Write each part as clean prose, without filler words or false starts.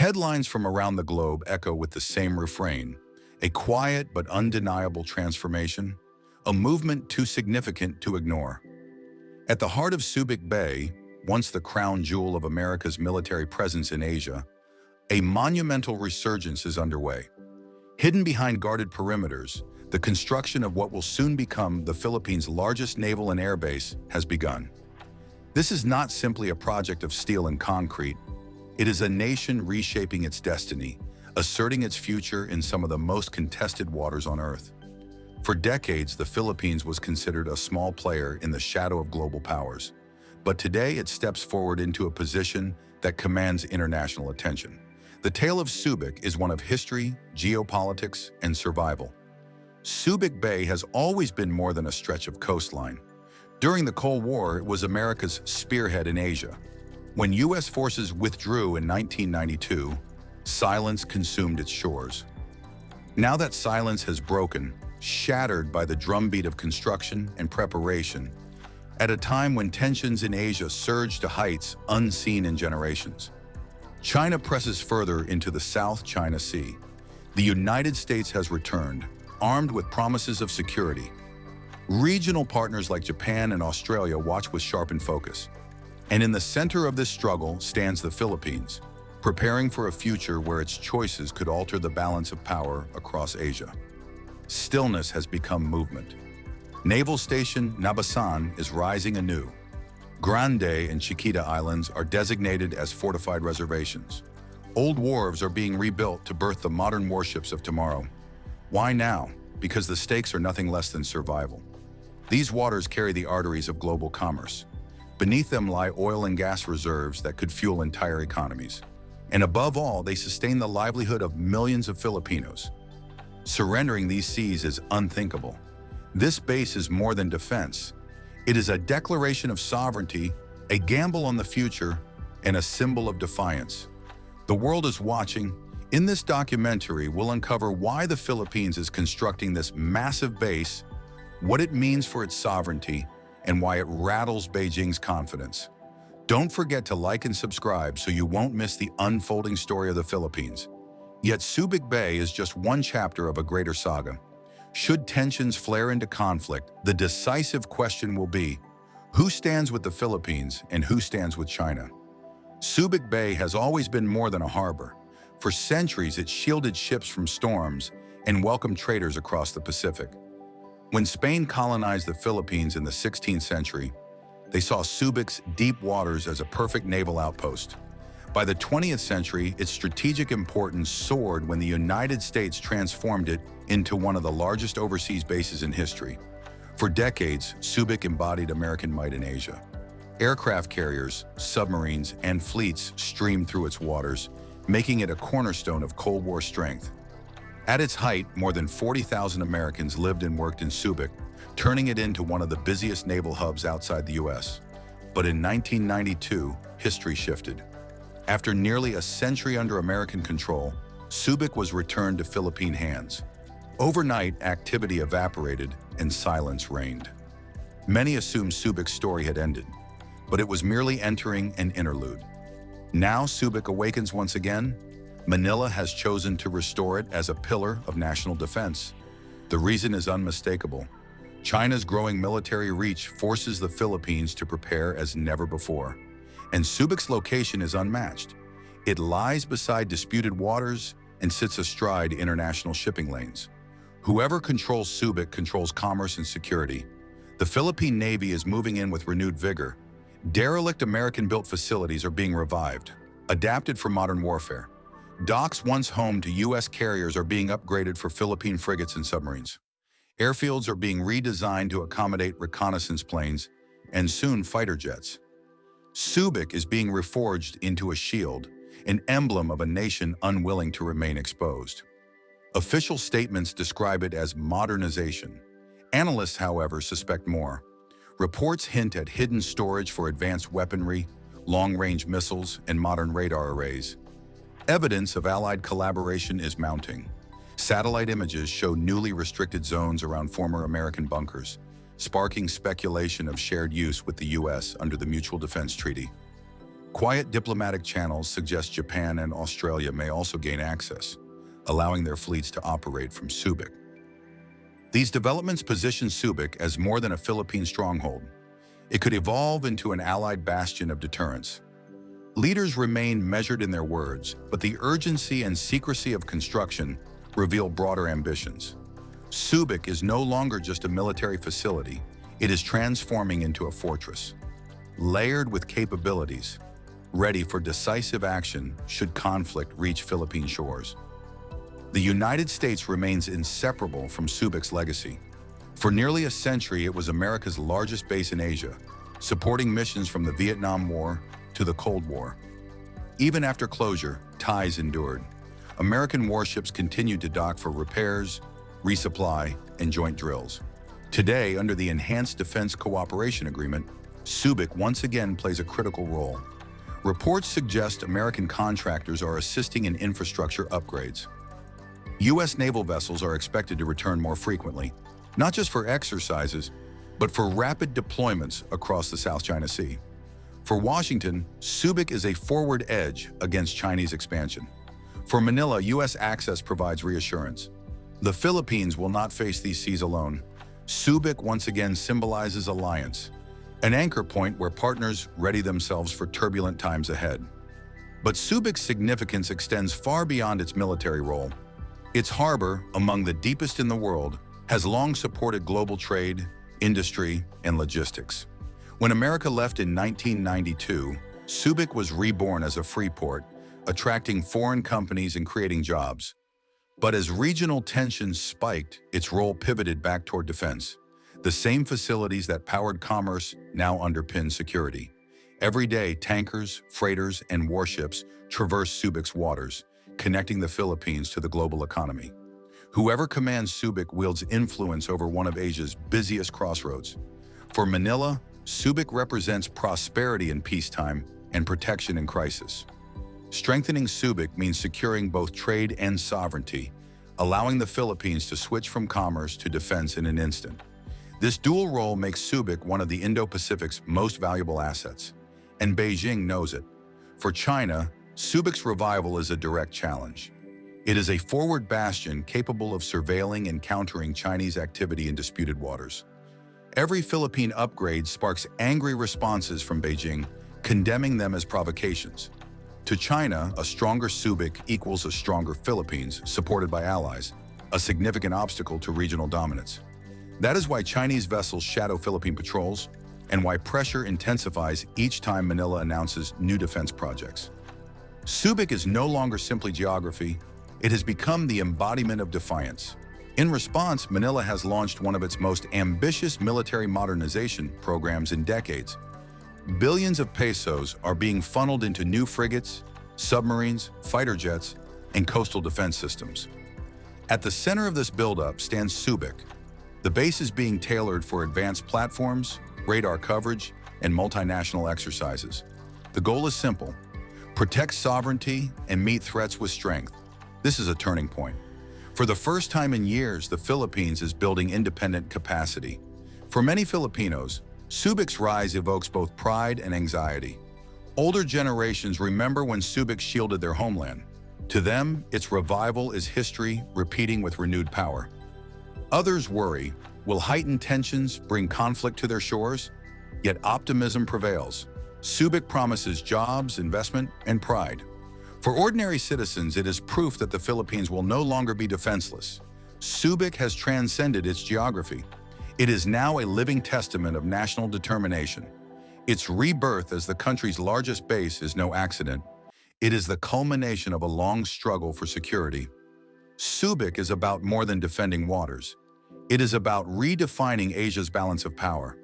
Headlines from around the globe echo with the same refrain: a quiet but undeniable transformation, a movement too significant to ignore. At the heart of Subic Bay, once the crown jewel of America's military presence in Asia, a monumental resurgence is underway. Hidden behind guarded perimeters, the construction of what will soon become the Philippines' largest naval and air base has begun. This is not simply a project of steel and concrete. It is a nation reshaping its destiny, asserting its future in some of the most contested waters on Earth. For decades, the Philippines was considered a small player in the shadow of global powers. But today it steps forward into a position that commands international attention. The tale of Subic is one of history, geopolitics, and survival. Subic Bay has always been more than a stretch of coastline. During the Cold War, it was America's spearhead in Asia. When U.S. forces withdrew in 1992, silence consumed its shores. Now that silence has broken, shattered by the drumbeat of construction and preparation, at a time when tensions in Asia surge to heights unseen in generations. China presses further into the South China Sea. The United States has returned, armed with promises of security. Regional partners like Japan and Australia watch with sharpened focus. And in the center of this struggle stands the Philippines, preparing for a future where its choices could alter the balance of power across Asia. Stillness has become movement. Naval Station Nabasan is rising anew. Grande and Chiquita Islands are designated as fortified reservations. Old wharves are being rebuilt to birth the modern warships of tomorrow. Why now? Because the stakes are nothing less than survival. These waters carry the arteries of global commerce. Beneath them lie oil and gas reserves that could fuel entire economies. And above all, they sustain the livelihood of millions of Filipinos. Surrendering these seas is unthinkable. This base is more than defense. It is a declaration of sovereignty, a gamble on the future, and a symbol of defiance. The world is watching. In this documentary, we'll uncover why the Philippines is constructing this massive base, what it means for its sovereignty, and why it rattles Beijing's confidence. Don't forget to like and subscribe so you won't miss the unfolding story of the Philippines. Yet Subic Bay is just one chapter of a greater saga. Should tensions flare into conflict, the decisive question will be, who stands with the Philippines and who stands with China? Subic Bay has always been more than a harbor. For centuries, it shielded ships from storms and welcomed traders across the Pacific. When Spain colonized the Philippines in the 16th century, they saw Subic's deep waters as a perfect naval outpost. By the 20th century, its strategic importance soared when the United States transformed it into one of the largest overseas bases in history. For decades, Subic embodied American might in Asia. Aircraft carriers, submarines, and fleets streamed through its waters, making it a cornerstone of Cold War strength. At its height, more than 40,000 Americans lived and worked in Subic, turning it into one of the busiest naval hubs outside the U.S. But in 1992, history shifted. After nearly a century under American control, Subic was returned to Philippine hands. Overnight, activity evaporated and silence reigned. Many assumed Subic's story had ended, but it was merely entering an interlude. Now Subic awakens once again. Manila has chosen to restore it as a pillar of national defense. The reason is unmistakable. China's growing military reach forces the Philippines to prepare as never before. And Subic's location is unmatched. It lies beside disputed waters and sits astride international shipping lanes. Whoever controls Subic controls commerce and security. The Philippine Navy is moving in with renewed vigor. Derelict American-built facilities are being revived, adapted for modern warfare. Docks once home to U.S. carriers are being upgraded for Philippine frigates and submarines. Airfields are being redesigned to accommodate reconnaissance planes and soon fighter jets. Subic is being reforged into a shield, an emblem of a nation unwilling to remain exposed. Official statements describe it as modernization. Analysts, however, suspect more. Reports hint at hidden storage for advanced weaponry, long-range missiles, and modern radar arrays. Evidence of Allied collaboration is mounting. Satellite images show newly restricted zones around former American bunkers, sparking speculation of shared use with the U.S. under the Mutual Defense Treaty. Quiet diplomatic channels suggest Japan and Australia may also gain access, allowing their fleets to operate from Subic. These developments position Subic as more than a Philippine stronghold. It could evolve into an allied bastion of deterrence. Leaders remain measured in their words, but the urgency and secrecy of construction reveal broader ambitions. Subic is no longer just a military facility, it is transforming into a fortress, layered with capabilities, ready for decisive action should conflict reach Philippine shores. The United States remains inseparable from Subic's legacy. For nearly a century, it was America's largest base in Asia, supporting missions from the Vietnam War to the Cold War. Even after closure, ties endured. American warships continued to dock for repairs, resupply, and joint drills. Today, under the Enhanced Defense Cooperation Agreement, Subic once again plays a critical role. Reports suggest American contractors are assisting in infrastructure upgrades. U.S. naval vessels are expected to return more frequently, not just for exercises, but for rapid deployments across the South China Sea. For Washington, Subic is a forward edge against Chinese expansion. For Manila, U.S. access provides reassurance. The Philippines will not face these seas alone. Subic once again symbolizes alliance, an anchor point where partners ready themselves for turbulent times ahead. But Subic's significance extends far beyond its military role. Its harbor, among the deepest in the world, has long supported global trade, industry, and logistics. When America left in 1992, Subic was reborn as a free port, attracting foreign companies and creating jobs. But as regional tensions spiked, its role pivoted back toward defense. The same facilities that powered commerce now underpin security. Every day, tankers, freighters, and warships traverse Subic's waters, connecting the Philippines to the global economy. Whoever commands Subic wields influence over one of Asia's busiest crossroads. For Manila, Subic represents prosperity in peacetime and protection in crisis. Strengthening Subic means securing both trade and sovereignty, allowing the Philippines to switch from commerce to defense in an instant. This dual role makes Subic one of the Indo-Pacific's most valuable assets, and Beijing knows it. For China, Subic's revival is a direct challenge. It is a forward bastion capable of surveilling and countering Chinese activity in disputed waters. Every Philippine upgrade sparks angry responses from Beijing, condemning them as provocations. To China, a stronger Subic equals a stronger Philippines, supported by allies, a significant obstacle to regional dominance. That is why Chinese vessels shadow Philippine patrols, and why pressure intensifies each time Manila announces new defense projects. Subic is no longer simply geography, it has become the embodiment of defiance. In response, Manila has launched one of its most ambitious military modernization programs in decades. Billions of pesos are being funneled into new frigates, submarines, fighter jets, and coastal defense systems. At the center of this buildup stands Subic. The base is being tailored for advanced platforms, radar coverage, and multinational exercises. The goal is simple: protect sovereignty and meet threats with strength. This is a turning point. For the first time in years, the Philippines is building independent capacity. For many Filipinos, Subic's rise evokes both pride and anxiety. Older generations remember when Subic shielded their homeland. To them, its revival is history repeating with renewed power. Others worry, will heightened tensions bring conflict to their shores? Yet optimism prevails. Subic promises jobs, investment, and pride. For ordinary citizens, it is proof that the Philippines will no longer be defenseless. Subic has transcended its geography. It is now a living testament of national determination. Its rebirth as the country's largest base is no accident. It is the culmination of a long struggle for security. Subic is about more than defending waters. It is about redefining Asia's balance of power.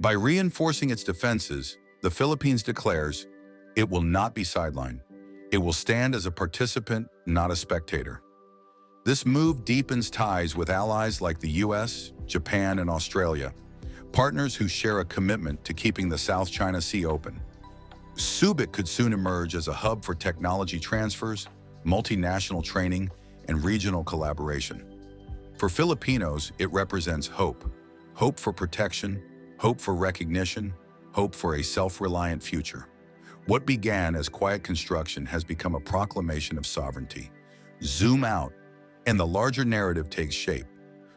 By reinforcing its defenses, the Philippines declares, it will not be sidelined. It will stand as a participant, not a spectator. This move deepens ties with allies like the US, Japan, and Australia, partners who share a commitment to keeping the South China Sea open. Subic could soon emerge as a hub for technology transfers, multinational training, and regional collaboration. For Filipinos, it represents hope. Hope for protection, hope for recognition, hope for a self-reliant future. What began as quiet construction has become a proclamation of sovereignty. Zoom out, and the larger narrative takes shape.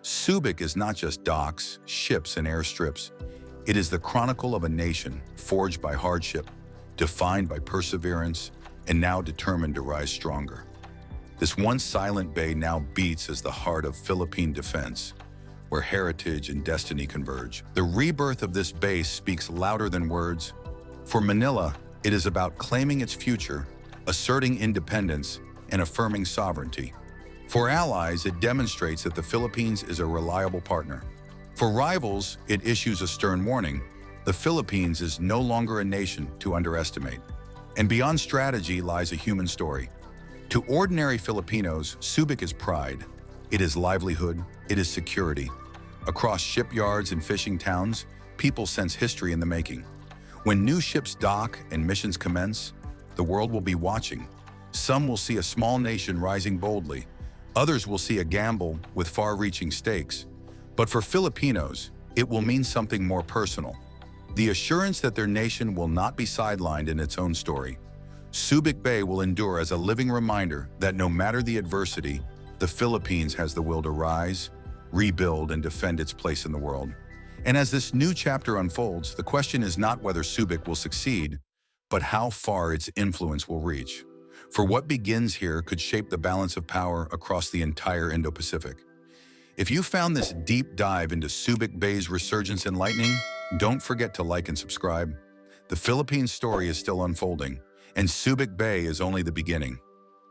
Subic is not just docks, ships, and airstrips. It is the chronicle of a nation forged by hardship, defined by perseverance, and now determined to rise stronger. This once silent bay now beats as the heart of Philippine defense, where heritage and destiny converge. The rebirth of this base speaks louder than words. For Manila, it is about claiming its future, asserting independence, and affirming sovereignty. For allies, it demonstrates that the Philippines is a reliable partner. For rivals, it issues a stern warning. The Philippines is no longer a nation to underestimate. And beyond strategy lies a human story. To ordinary Filipinos, Subic is pride. It is livelihood, it is security. Across shipyards and fishing towns, people sense history in the making. When new ships dock and missions commence, the world will be watching. Some will see a small nation rising boldly. Others will see a gamble with far-reaching stakes. But for Filipinos, it will mean something more personal. The assurance that their nation will not be sidelined in its own story. Subic Bay will endure as a living reminder that no matter the adversity, the Philippines has the will to rise, rebuild, and defend its place in the world. And as this new chapter unfolds, the question is not whether Subic will succeed, but how far its influence will reach. For what begins here could shape the balance of power across the entire Indo-Pacific. If you found this deep dive into Subic Bay's resurgence enlightening, don't forget to like and subscribe. The Philippines story is still unfolding, and Subic Bay is only the beginning.